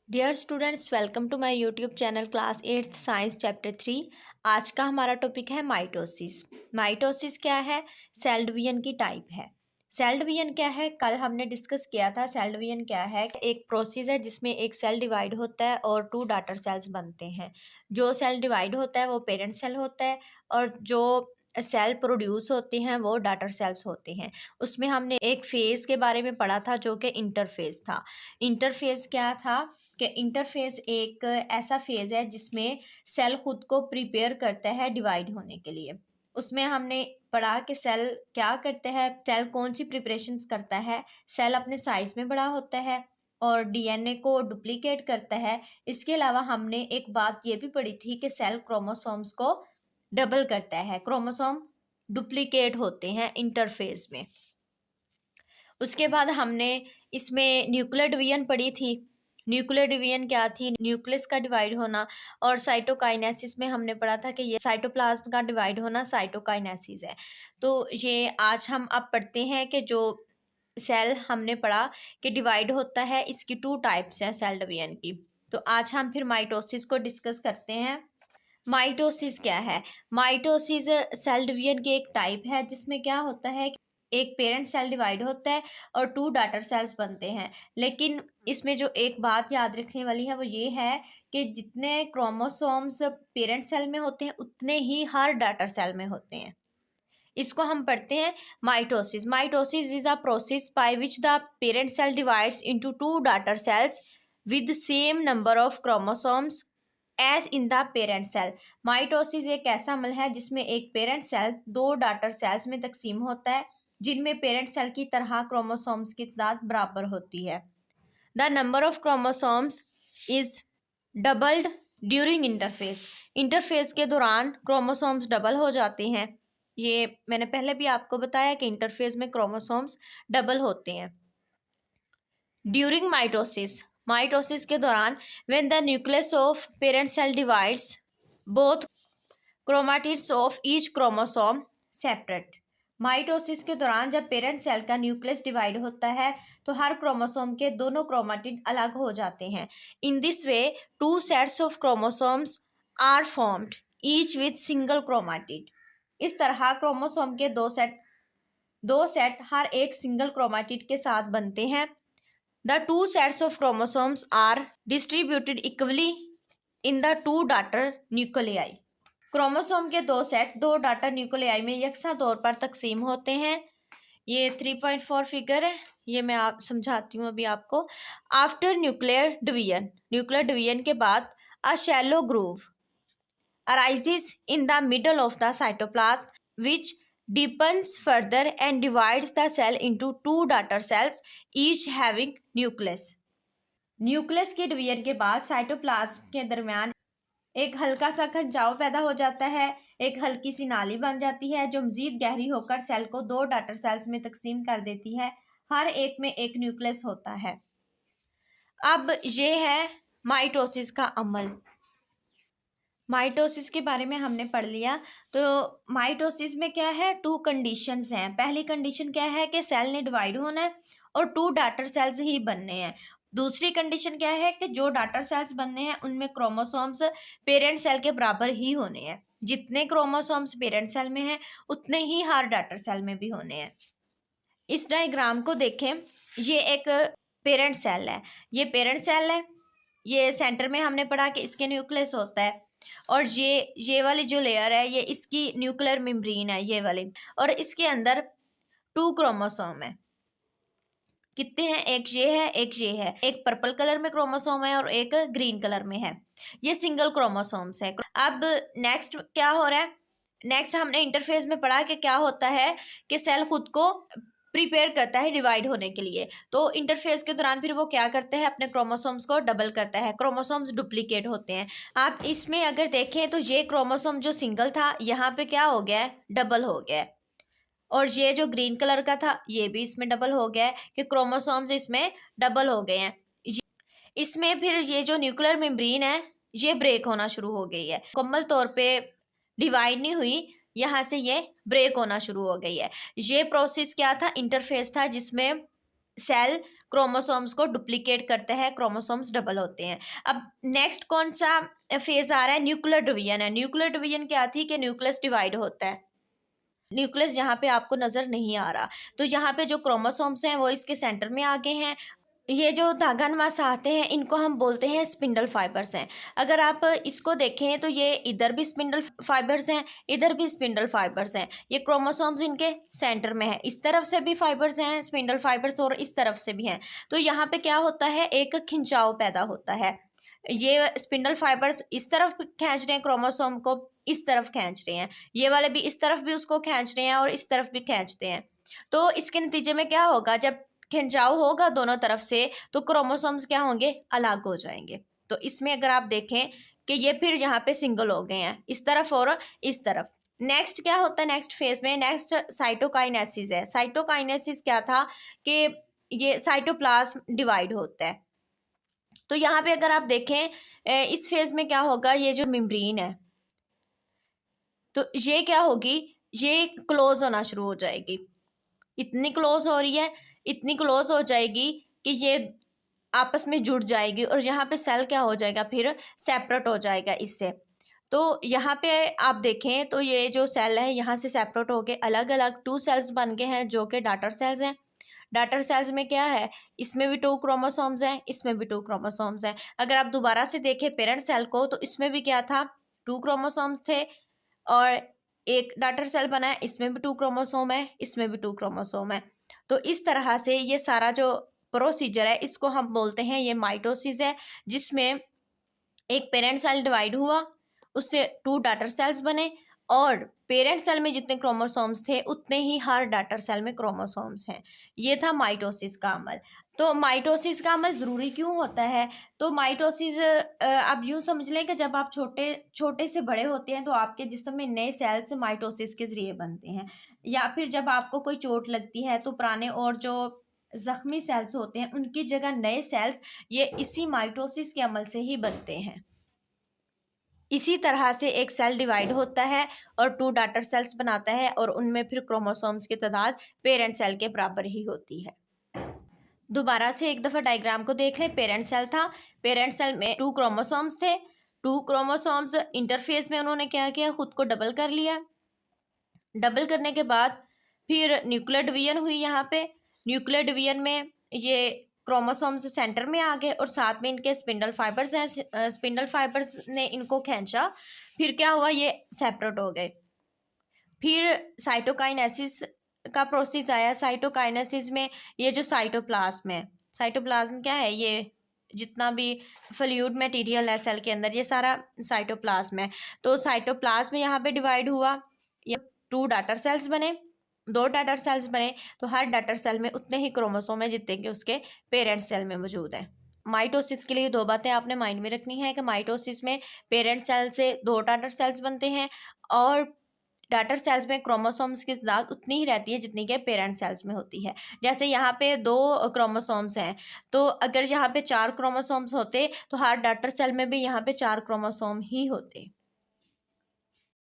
Dear students, welcome to my YouTube channel class 8 science chapter 3। आज का हमारा topic है माइटोसिस। माइटोसिस क्या है? सेल डिवीजन की टाइप है। सेल डिवीजन क्या है? कल हमने डिस्कस किया था। सेल डिवीजन क्या है? एक प्रोसेस है जिसमें एक सेल डिवाइड होता है और टू डॉटर सेल्स बनते हैं। जो सेल डिवाइड होता है वो पेरेंट सेल होता है और जो सेल प्रोड्यूस होते हैं वो डॉटर सेल्स होते हैं। उसमें हमने एक फेज के बारे में पढ़ा था जो कि इंटरफेज था। इंटरफेज क्या था कि इंटरफेज एक ऐसा फेज है जिसमें सेल खुद को प्रिपेयर करता है डिवाइड होने के लिए। उसमें हमने पढ़ा कि सेल क्या करते हैं, सेल कौन सी प्रिपरेशंस करता है। सेल अपने साइज में बड़ा होता है और डीएनए को डुप्लीकेट करता है। इसके अलावा हमने एक बात ये भी पढ़ी थी कि सेल क्रोमोसोम्स को डबल करता है। क्रोमोसोम डुप्लीकेट होते हैं इंटरफेज में। उसके बाद हमने इसमें न्यूक्लियर डिवीजन पढ़ी थी। न्यूक्लियर डिवीजन क्या थी? न्यूक्लियस का डिवाइड होना। और साइटोकाइनेसिस में हमने पढ़ा था कि ये साइटोप्लाज्म का डिवाइड होना साइटोकाइनेसिस है। तो ये आज हम अब पढ़ते हैं कि जो सेल हमने पढ़ा कि डिवाइड होता है, इसकी टू टाइप्स हैं सेल डिवीजन की। तो आज हम फिर माइटोसिस को डिस्कस करते हैं। माइटोसिस क्या है? माइटोसिस सेल डिवीजन की एक टाइप है जिसमें क्या होता है, एक पेरेंट सेल डिवाइड होता है और टू डॉटर सेल्स बनते हैं। लेकिन इसमें जो एक बात याद रखने वाली है वो ये है कि जितने क्रोमोसोम्स पेरेंट सेल में होते हैं उतने ही हर डॉटर सेल में होते हैं। इसको हम पढ़ते हैं mitosis. Mitosis is a process by which the parent cell divides into two daughter cells with same number of chromosomes as in the parent cell. Mitosis एक ऐसा अमल है जिसमें एक पेरेंट सेल दो डॉटर सेल्स में तकसीम होता है जिनमें पेरेंट सेल की तरह क्रोमोसोम्स की तादाद बराबर होती है। The number of chromosomes is doubled during interface. Interface के दौरान क्रोमोसोम्स डबल हो जाते हैं। ये मैंने पहले भी आपको बताया कि इंटरफेस में क्रोमोसोम्स डबल होते हैं। ड्यूरिंग माइटोसिस, माइटोसिस के दौरान when the nucleus of parent cell divides both chromatids of each chromosome separate. माइटोसिस के दौरान जब पेरेंट सेल का न्यूक्लियस डिवाइड होता है तो हर क्रोमोसोम के दोनों क्रोमाटिड अलग हो जाते हैं। In this way two sets of chromosomes are formed each with single chromatid. इस तरह क्रोमोसोम के दो सेट हर एक सिंगल क्रोमाटिड के साथ बनते हैं। The two sets of chromosomes are distributed equally in the two daughter nuclei. Chromosome के दो सेट दो डॉटर न्यूक्लियाई में यकसा तौर पर तकसीम होते हैं। ये 3.4 फिगर है, ये मैं आप समझाती हूँ अभी आपको। आफ्टर न्यूक्लियर डिवीजन के बाद a shallow groove arises in the middle of the cytoplasm which deepens further and divides the cell into two daughter cells each having nucleus। Nucleus के डिवीजन के बाद साइटोप्लाज्म के दरमियान एक हल्का सा खंचाव पैदा हो जाता है। एक हल्की सी नाली बन जाती है जो मजीद गहरी होकर सेल को दो डॉटर सेल्स में तकसीम कर देती है। हर एक में एक न्यूक्लियस होता है। अब ये है माइटोसिस का अमल। माइटोसिस के बारे में हमने पढ़ लिया। तो माइटोसिस में क्या है, टू कंडीशंस हैं। पहली कंडीशन क्या है कि सेल ने डिवाइड होना है और टू डॉटर सेल्स ही बनने हैं। दूसरी कंडीशन क्या है कि जो डॉटर सेल्स बनने हैं उनमें क्रोमोसोम्स पेरेंट सेल के बराबर ही होने हैं। जितने क्रोमोसोम्स पेरेंट सेल में हैं उतने ही हर डॉटर सेल में भी होने हैं। इस डायग्राम को देखें, ये एक पेरेंट सेल है। ये पेरेंट सेल है। ये सेंटर में हमने पढ़ा कि इसके न्यूक्लियस होता है और ये वाली जो लेयर है ये इसकी न्यूक्लियर मेम्ब्रेन है, ये वाली। और इसके अंदर टू क्रोमोसोम है। कितने हैं? एक ये है, एक ये है। एक पर्पल कलर में क्रोमोसोम है और एक ग्रीन कलर में है। ये सिंगल क्रोमोसोम्स है। अब नेक्स्ट क्या हो रहा है? नेक्स्ट हमने इंटरफेस में पढ़ा कि क्या होता है कि सेल खुद को प्रिपेयर करता है डिवाइड होने के लिए। तो इंटरफेस के दौरान फिर वो क्या करता है, अपने क्रोमोसोम्स को डबल करता है। क्रोमोसोम्स डुप्लीकेट होते हैं। आप इसमें अगर देखें तो ये क्रोमोसोम जो सिंगल था यहाँ पे क्या हो गया है, डबल हो गया है। और ये जो ग्रीन कलर का था ये भी इसमें डबल हो गया है कि क्रोमोसोम्स इसमें डबल हो गए हैं। इसमें फिर ये जो न्यूक्लियर मेम्ब्रेन है ये ब्रेक होना शुरू हो गई है। मुकम्मल तौर पे डिवाइड नहीं हुई, यहाँ से ये ब्रेक होना शुरू हो गई है। ये प्रोसेस क्या था? इंटरफेस था जिसमें सेल क्रोमोसोम्स को डुप्लीकेट करते हैं, क्रोमोसोम्स डबल होते हैं। अब नेक्स्ट कौन सा फेज आ रहा है? न्यूक्लियर डिवीजन है। न्यूक्लियर डिवीजन क्या थी कि न्यूक्लियस डिवाइड होता है। न्यूक्लियस यहाँ पे आपको नजर नहीं आ रहा, तो यहाँ पे जो क्रोमोसोम्स हैं वो इसके सेंटर में आ गए हैं। ये जो धागा नवास आते हैं इनको हम बोलते हैं स्पिंडल फाइबर्स हैं। अगर आप इसको देखें तो ये इधर भी स्पिंडल फाइबर्स हैं, इधर भी स्पिंडल फाइबर्स हैं। ये क्रोमोसोम्स इनके सेंटर में है, इस तरफ से भी फाइबर्स हैं स्पिंडल फाइबर्स और इस तरफ से भी हैं। तो यहाँ पे क्या होता है? एक खिंचाव पैदा होता है। ये स्पिंडल फाइबर्स इस तरफ खींच रहे हैं, क्रोमोसोम को इस तरफ खींच रहे हैं, ये वाले भी इस तरफ भी उसको खींच रहे हैं और इस तरफ भी खींचते हैं। तो इसके नतीजे में क्या होगा? जब खिंचाव होगा दोनों तरफ से तो क्रोमोसोम्स क्या होंगे? अलग हो जाएंगे। तो इसमें अगर आप देखें कि ये फिर यहाँ पे सिंगल हो गए हैं, इस तरफ और इस तरफ। नेक्स्ट क्या होता है? नेक्स्ट फेज में नेक्स्ट साइटोकाइनेसिस है। साइटोकाइनेसिस क्या था कि ये साइटोप्लाज्म डिवाइड होता है। तो यहाँ पे अगर आप देखें इस फेज में क्या होगा? ये जो मेम्ब्रेन है तो ये क्या होगी? ये क्लोज होना शुरू हो जाएगी। इतनी क्लोज हो रही है, इतनी क्लोज हो जाएगी कि ये आपस में जुड़ जाएगी और यहाँ पे सेल क्या हो जाएगा? फिर सेपरेट हो जाएगा इससे। तो यहाँ पे आप देखें तो ये जो सेल है यहाँ से सेपरेट हो गए, अलग अलग 2 सेल्स बन गए हैं जो कि डॉटर सेल्स हैं। डॉटर सेल्स में क्या है? इसमें भी 2 क्रोमोसोम्स हैं, इसमें भी 2 क्रोमोसोम्स हैं। अगर आप दोबारा से देखें पेरेंट सेल को तो इसमें भी क्या था? 2 क्रोमोसोम्स थे और एक डॉटर सेल बना है, इसमें भी 2 क्रोमोसोम है, इसमें भी 2 क्रोमोसोम है। तो इस तरह से ये सारा जो प्रोसीजर है इसको हम बोलते हैं ये माइटोसिस है, जिसमें एक पेरेंट सेल डिवाइड हुआ, उससे 2 डॉटर सेल्स बने और पेरेंट सेल में जितने क्रोमोसोम्स थे उतने ही हर डॉटर सेल में क्रोमोसोम्स हैं। ये था माइटोसिस का अमल। तो माइटोसिस का अमल ज़रूरी क्यों होता है? तो माइटोसिस आप यूँ समझ लें कि जब आप छोटे छोटे से बड़े होते हैं तो आपके जिस्म में नए सेल्स माइटोसिस के ज़रिए बनते हैं, या फिर जब आपको कोई चोट लगती है तो पुराने और जो ज़ख्मी सेल्स होते हैं उनकी जगह नए सेल्स ये इसी माइटोसिस के अमल से ही बनते हैं। इसी तरह से एक सेल डिवाइड होता है और 2 डॉटर सेल्स बनाता है और उनमें फिर क्रोमोसोम्स की तादाद पेरेंट सेल के बराबर ही होती है। दोबारा से एक दफ़ा डायग्राम को देख लें। पेरेंट सेल था, पेरेंट सेल में 2 क्रोमोसोम्स थे, 2 क्रोमोसोम्स इंटरफेस में उन्होंने क्या किया? खुद को डबल कर लिया। डबल करने के बाद फिर न्यूक्लियर डिवीजन हुई। यहाँ पे न्यूक्लियर डिवीजन में ये क्रोमोसोम्स सेंटर में आ गए और साथ में इनके स्पिंडल फाइबर्स हैं, स्पिंडल फाइबर्स ने इनको खींचा। फिर क्या हुआ? ये सेपरेट हो गए। फिर साइटोकाइनेसिस का प्रोसेस आया। साइटोकाइनेसिस में ये जो साइटोप्लाज्म है, साइटोप्लाज्म क्या है? ये जितना भी फ्लूइड मटेरियल है सेल के अंदर ये सारा साइटोप्लाज्म है। तो साइटोप्लाज्म यहाँ पे डिवाइड हुआ, ये 2 डॉटर सेल्स बने, 2 डॉटर सेल्स बने तो हर डॉटर सेल में उतने ही क्रोमोसोम है जितने कि उसके पेरेंट सेल में मौजूद है। माइटोसिस के लिए 2 बातें आपने माइंड में रखनी है कि माइटोसिस में पेरेंट सेल से 2 डॉटर सेल्स बनते हैं और डॉटर सेल्स में क्रोमोसोम्स की तादाद उतनी ही रहती है जितनी कि पेरेंट सेल्स में होती है। जैसे यहाँ पे 2 क्रोमोसोम्स हैं तो अगर यहाँ पे 4 क्रोमोसोम्स होते तो हर डॉटर सेल में भी यहाँ पे 4 क्रोमोसोम ही होते।